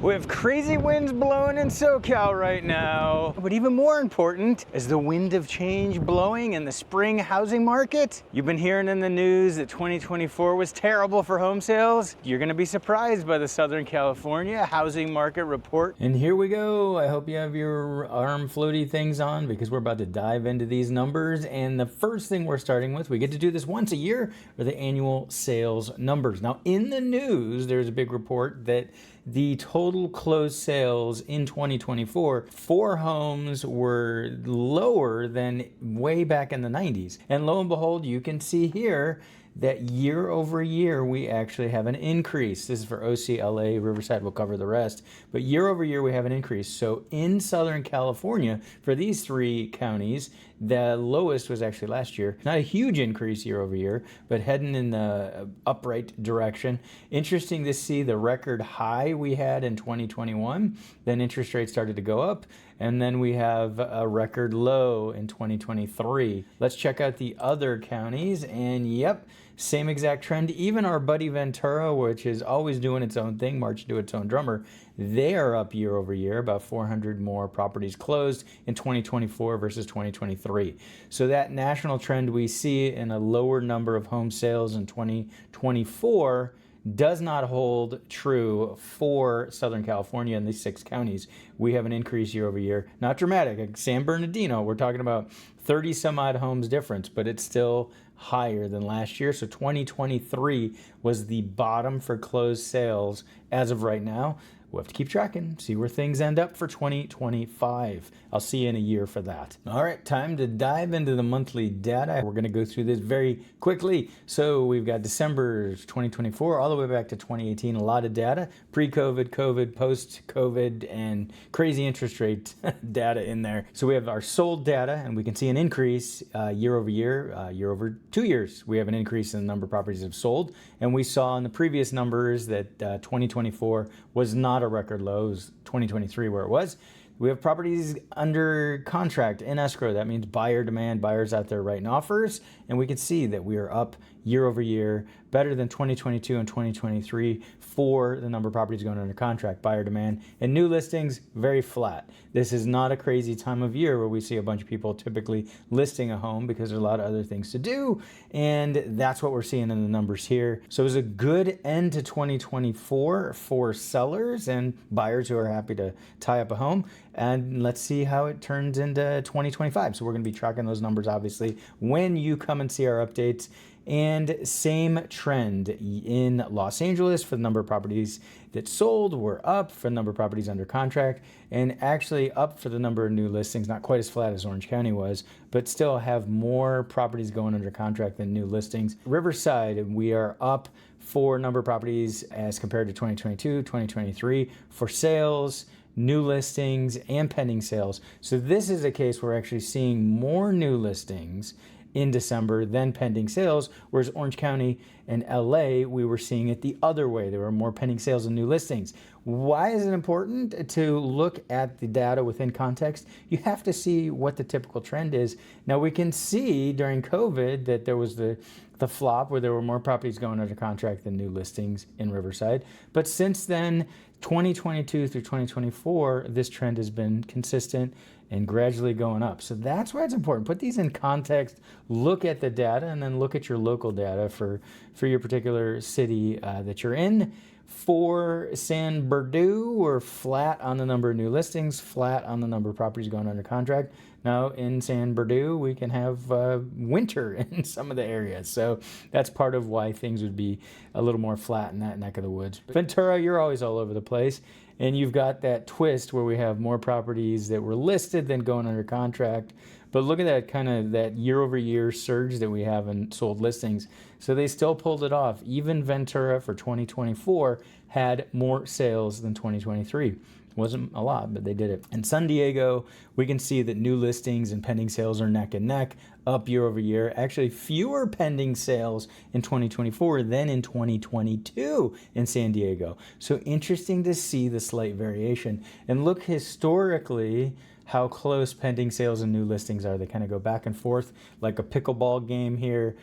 We have crazy winds blowing in SoCal right now. But even more important is the wind of change blowing in the spring housing market. You've been hearing in the news that 2024 was terrible for home sales. You're gonna be surprised by the Southern California housing market report. And here we go. I hope you have your arm floaty things on because we're about to dive into these numbers. And the first thing we're starting with, we get to do this once a year, are the annual sales numbers. Now in the news, there's a big report that the total closed sales in 2024 for homes were lower than way back in the 90s. And lo and behold, you can see here that year over year, we actually have an increase. This is for OC, LA, Riverside, we'll cover the rest. But year over year, we have an increase. So in Southern California, for these three counties, the lowest was actually last year. Not a huge increase year over year, but heading in the upright direction. Interesting to see the record high we had in 2021. Then interest rates started to go up. And then we have a record low in 2023. Let's check out the other counties. And yep, same exact trend. Even our buddy Ventura, which is always doing its own thing, march to its own drummer, they are up year over year, about 400 more properties closed in 2024 versus 2023. So that national trend we see in a lower number of home sales in 2024 does not hold true for Southern California in these 6 counties. We have an increase year over year. Not dramatic. Like San Bernardino, we're talking about 30 some odd homes difference, but it's still higher than last year. So 2023 was the bottom for closed sales as of right now. We'll have to keep tracking, see where things end up for 2025. I'll see you in a year for that. All right, time to dive into the monthly data. We're going to go through this very quickly. So we've got December 2024 all the way back to 2018. A lot of data, pre-COVID, COVID, post-COVID, and crazy interest rate data in there. So we have our sold data, and we can see an increase year over year, year over 2 years. We have an increase in the number of properties that have sold. And we saw in the previous numbers that 2024 was not a record low. It was 2023 where it was. We have properties under contract in escrow. That means buyer demand, buyers out there writing offers. And we can see that we are up year over year, better than 2022 and 2023 for the number of properties going under contract, buyer demand. And new listings, very flat. This is not a crazy time of year where we see a bunch of people typically listing a home because there's a lot of other things to do. And that's what we're seeing in the numbers here. So it was a good end to 2024 for sellers and buyers who are happy to tie up a home. And let's see how it turns into 2025. So we're going to be tracking those numbers, obviously, when you come and see our updates. And same trend in Los Angeles for the number of properties that sold. We're up for the number of properties under contract and actually up for the number of new listings. Not quite as flat as Orange County was, but still have more properties going under contract than new listings. Riverside, we are up for number of properties as compared to 2022, 2023 for sales, new listings, and pending sales. So this is a case where we're actually seeing more new listings in December than pending sales, whereas Orange County and LA, we were seeing it the other way. There were more pending sales and new listings. Why is it important to look at the data within context? You have to see what the typical trend is. Now we can see during COVID that there was the flop where there were more properties going under contract than new listings in Riverside. But since then, 2022 through 2024, this trend has been consistent and gradually going up. So that's why it's important. Put these in context, look at the data, and then look at your local data for your particular city that you're in. For San Bernardino, we're flat on the number of new listings, flat on the number of properties going under contract. Now in San Bernardino, we can have winter in some of the areas. So that's part of why things would be a little more flat in that neck of the woods. Ventura, you're always all over the place. And you've got that twist where we have more properties that were listed than going under contract. But look at that kind of that year over year surge that we have in sold listings. So they still pulled it off. Even Ventura for 2024 had more sales than 2023. Wasn't a lot, but they did it. In San Diego, we can see that new listings and pending sales are neck and neck, up year over year. Actually, fewer pending sales in 2024 than in 2022 in San Diego. So interesting to see the slight variation. And look historically, how close pending sales and new listings are. They kind of go back and forth like a pickleball game here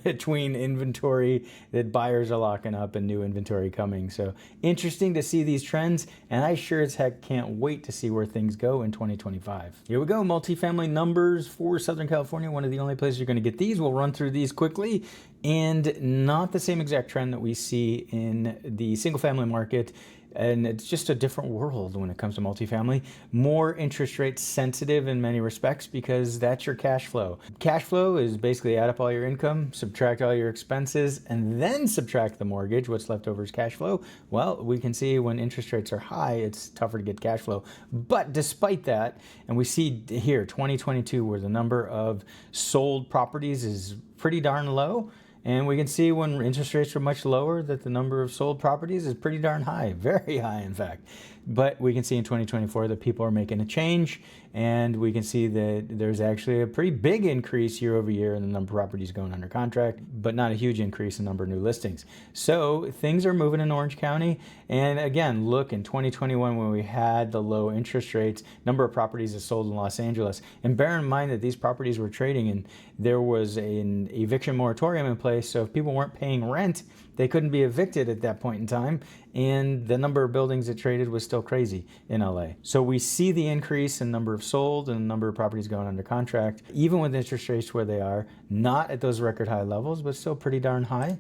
between inventory that buyers are locking up and new inventory coming. So interesting to see these trends, and I sure as heck can't wait to see where things go in 2025. Here we go, multifamily numbers for Southern California, one of the only places you're going to get these. We'll run through these quickly, and not the same exact trend that we see in the single family market. And it's just a different world when it comes to multifamily. More interest rate sensitive in many respects because that's your cash flow. Cash flow is basically add up all your income, subtract all your expenses, and then subtract the mortgage. What's left over is cash flow. Well, we can see when interest rates are high, it's tougher to get cash flow. But despite that, and we see here 2022 where the number of sold properties is pretty darn low. And we can see when interest rates are much lower that the number of sold properties is pretty darn high, very high in fact. But we can see in 2024 that people are making a change, and we can see that there's actually a pretty big increase year over year in the number of properties going under contract, but not a huge increase in the number of new listings. So things are moving in Orange County. And again, look, in 2021 when we had the low interest rates, number of properties that sold in Los Angeles. And bear in mind that these properties were trading and there was an eviction moratorium in place. So if people weren't paying rent, they couldn't be evicted at that point in time. And the number of buildings that traded was still crazy in LA. So we see the increase in number of sold and number of properties going under contract, even with interest rates where they are, not at those record high levels, but still pretty darn high.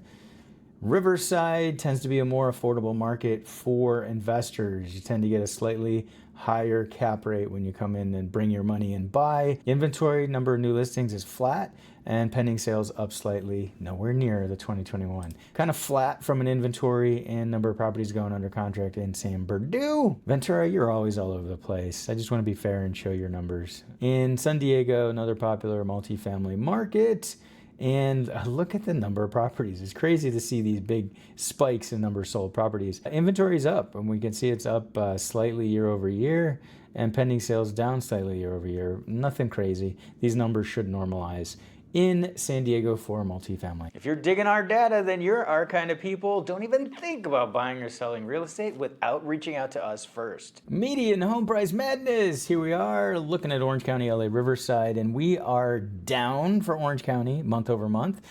Riverside tends to be a more affordable market for investors. You tend to get a slightly higher cap rate when you come in and bring your money and buy. Inventory number of new listings is flat, and pending sales up slightly, nowhere near the 2021. Kind of flat from an inventory and number of properties going under contract in San Bernardino. Ventura, you're always all over the place. I just want to be fair and show your numbers. In San Diego, another popular multifamily market. And look at the number of properties. It's crazy to see these big spikes in number of sold properties. Inventory is up, and we can see it's up slightly year over year, and pending sales down slightly year over year. Nothing crazy. These numbers should normalize in San Diego for multifamily. If you're digging our data, then you're our kind of people. Don't even think about buying or selling real estate without reaching out to us first. Median home price madness. Here we are looking at Orange County, LA, Riverside, and we are down for Orange County month over month.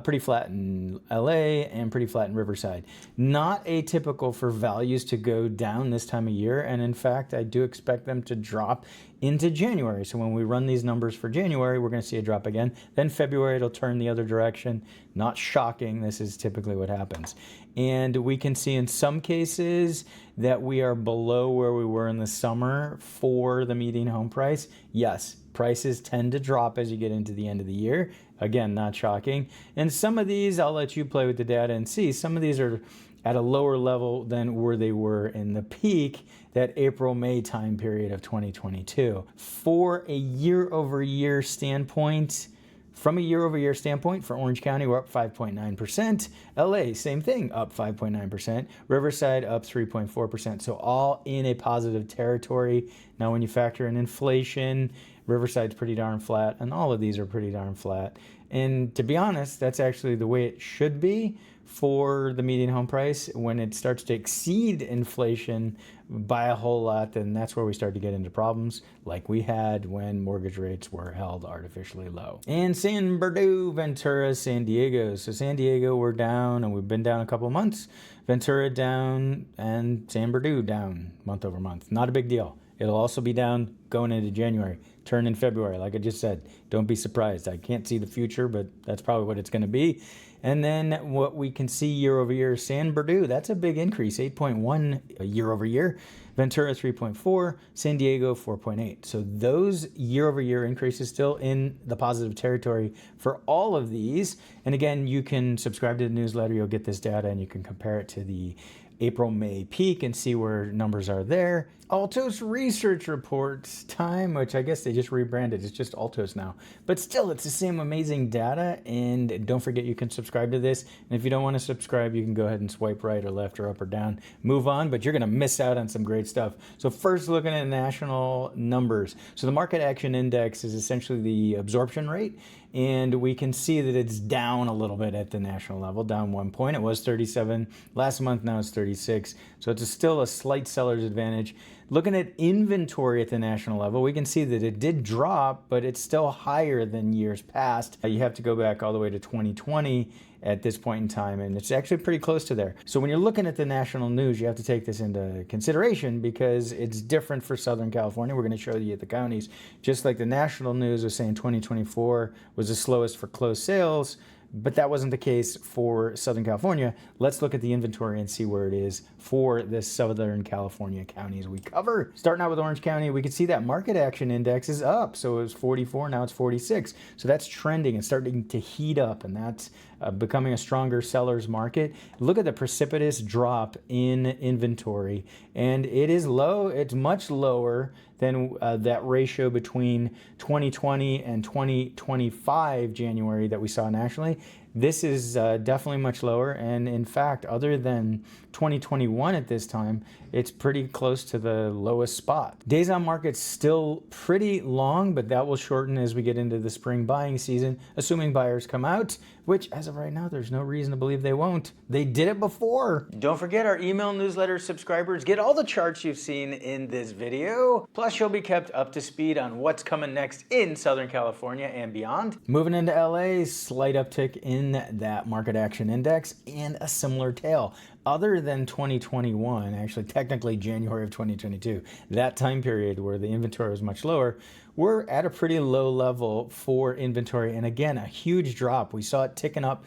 Pretty flat in LA and pretty flat in Riverside. Not atypical for values to go down this time of year, and in fact, I do expect them to drop into January. So when we run these numbers for January, we're going to see a drop again. Then February, it'll turn the other direction. Not shocking. This is typically what happens. And we can see in some cases that we are below where we were in the summer for the median home price. Yes, prices tend to drop as you get into the end of the year. Again, not shocking. And some of these, I'll let you play with the data and see. Some of these are at a lower level than where they were in the peak, that April-May time period of 2022. For a year-over-year standpoint, from a year-over-year standpoint, for Orange County, we're up 5.9%. LA, same thing, up 5.9%. Riverside, up 3.4%. So all in a positive territory. Now, when you factor in inflation, Riverside's pretty darn flat, and all of these are pretty darn flat. And to be honest, that's actually the way it should be for the median home price. When it starts to exceed inflation by a whole lot, then that's where we start to get into problems like we had when mortgage rates were held artificially low. And San Bernardino, Ventura, San Diego. So San Diego, we're down, and we've been down a couple of months. Ventura down, and San Bernardino down month over month. Not a big deal. It'll also be down going into January, turn in February. Like I just said, don't be surprised. I can't see the future, but that's probably what it's going to be. And then what we can see year over year, San Bernardino, that's a big increase, 8.1 year over year. Ventura 3.4, San Diego 4.8. So those year over year increases still in the positive territory for all of these. And again, you can subscribe to the newsletter. You'll get this data and you can compare it to the April-May peak and see where numbers are there. Altos Research Reports time, which I guess they just rebranded. It's just Altos now. But still, it's the same amazing data. And don't forget, you can subscribe to this. And if you don't want to subscribe, you can go ahead and swipe right or left or up or down. Move on, but you're going to miss out on some great stuff. So first, looking at national numbers. So the Market Action Index is essentially the absorption rate. and we can see that it's down a little bit at the national level, down 1 point. It was 37 last month, now it's 36. So it's still a slight seller's advantage. Looking at inventory at the national level, we can see that it did drop, but it's still higher than years past. You have to go back all the way to 2020 at this point in time, and it's actually pretty close to there. So when you're looking at the national news, you have to take this into consideration because it's different for Southern California. We're going to show you the counties. Just like the national news was saying 2024 was the slowest for closed sales, but that wasn't the case for Southern California. Let's look at the inventory and see where it is for the Southern California counties we cover. Starting out with Orange County, we can see that market action index is up. So it was 44, now it's 46. So that's trending and starting to heat up, and that's becoming a stronger seller's market. Look at the precipitous drop in inventory, and it is low. It's much lower than that ratio between 2020 and 2025 January that we saw nationally. This is definitely much lower, and in fact, other than 2021 at this time, it's pretty close to the lowest spot. Days on market's still pretty long, but that will shorten as we get into the spring buying season, assuming buyers come out, which as of right now, there's no reason to believe they won't. They did it before. Don't forget our email newsletter subscribers get all the charts you've seen in this video. Plus, you'll be kept up to speed on what's coming next in Southern California and beyond. Moving into LA, slight uptick in that market action index and a similar tail. Other than 2021, actually technically January of 2022, that time period where the inventory was much lower, we're at a pretty low level for inventory. And again, a huge drop. We saw it ticking up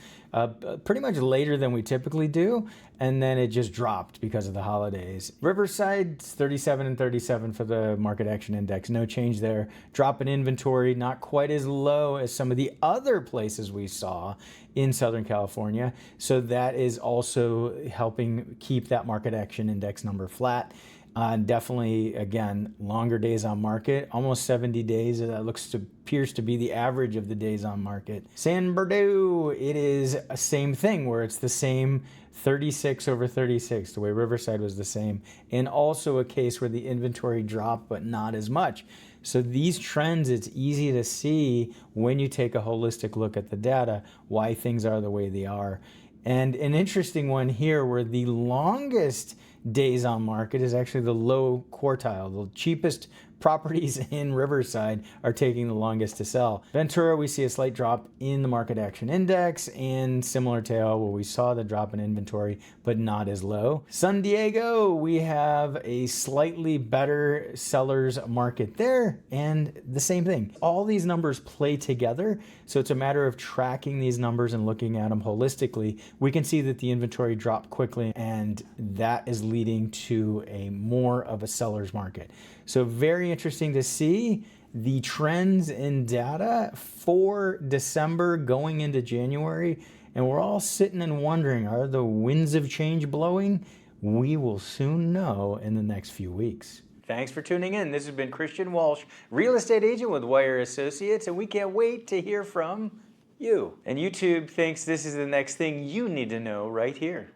pretty much later than we typically do, and then it just dropped because of the holidays. Riverside, 37 and 37 for the market action index. No change there. Drop in inventory, not quite as low as some of the other places we saw in Southern California. So that is also helping keep that market action index number flat. Definitely, again, longer days on market, almost 70 days. That appears to be the average of the days on market. San Bernardino, it is a same thing where it's the same 36 over 36, the way Riverside was the same, and also a case where the inventory dropped, but not as much. So these trends, it's easy to see when you take a holistic look at the data, why things are the way they are. And an interesting one here where the longest days on market is actually the low quartile. The cheapest properties in Riverside are taking the longest to sell. Ventura, we see a slight drop in the market action index and similar tail where we saw the drop in inventory, but not as low. San Diego, we have a slightly better seller's market there and the same thing. All these numbers play together, so it's a matter of tracking these numbers and looking at them holistically. We can see that the inventory dropped quickly, and that is leading to a more of a seller's market. So very interesting to see the trends in data for December going into January. And we're all sitting and wondering, are the winds of change blowing? We will soon know in the next few weeks. Thanks for tuning in. This has been Christian Walsh, real estate agent with Wire Associates, and we can't wait to hear from you. And YouTube thinks this is the next thing you need to know right here.